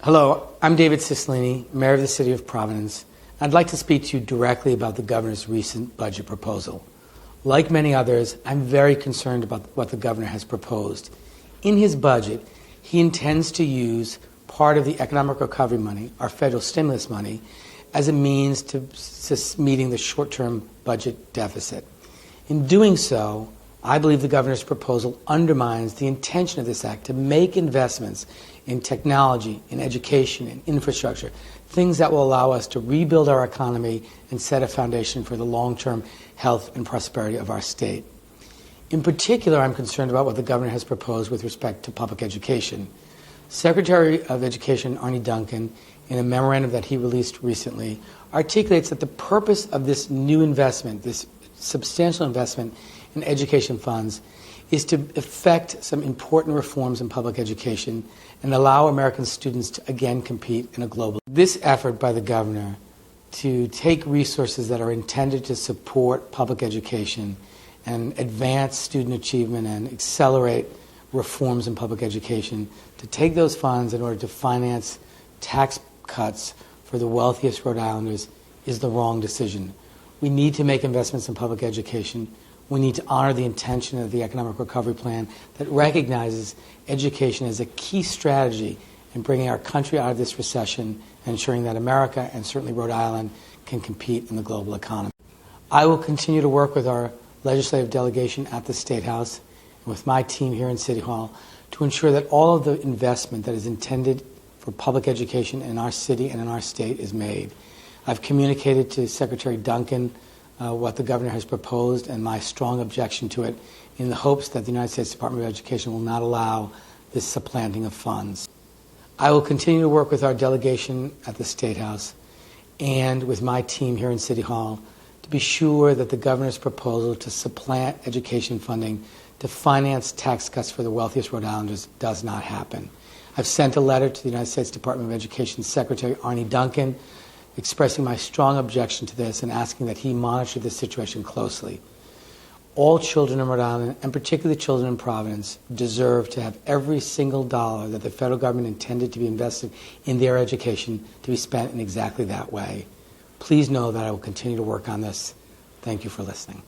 Hello, I'm David Cicilline, Mayor of the City of Providence. I'd like to speak to you directly about the Governor's recent budget proposal. Like many others, I'm very concerned about what the Governor has proposed. In his budget, he intends to use part of the economic recovery money, our federal stimulus money, as a means to meeting the short-term budget deficit. In doing so, I believe the Governor's proposal undermines the intention of this act to make investments in technology, in education, in infrastructure, things that will allow us to rebuild our economy and set a foundation for the long-term health and prosperity of our state. In particular, I'm concerned about what the Governor has proposed with respect to public education. Secretary of Education Arne Duncan, in a memorandum that he released recently, articulates that the purpose of this new investment, this substantial investment in education funds, is to effect some important reforms in public education and allow American students to again compete in a global. This effort by the Governor to take resources that are intended to support public education and advance student achievement and accelerate reforms in public education, to take those funds in order to finance tax cuts for the wealthiest Rhode Islanders is the wrong decision. We need to make investments in public education. We need to honor the intention of the Economic Recovery Plan that recognizes education as a key strategy in bringing our country out of this recession and ensuring that America, and certainly Rhode Island, can compete in the global economy. I will continue to work with our legislative delegation at the State House and with my team here in City Hall to ensure that all of the investment that is intended for public education in our city and in our state is made. I've communicated to Secretary Duncan what the Governor has proposed and my strong objection to it, in the hopes that the United States Department of Education will not allow this supplanting of funds. I will continue to work with our delegation at the State House and with my team here in City Hall to be sure that the Governor's proposal to supplant education funding to finance tax cuts for the wealthiest Rhode Islanders does not happen. I've sent a letter to the United States Department of Education Secretary Arne Duncan expressing my strong objection to this and asking that he monitor this situation closely. All children in Rhode Island, and particularly children in Providence, deserve to have every single dollar that the federal government intended to be invested in their education to be spent in exactly that way. Please know that I will continue to work on this. Thank you for listening.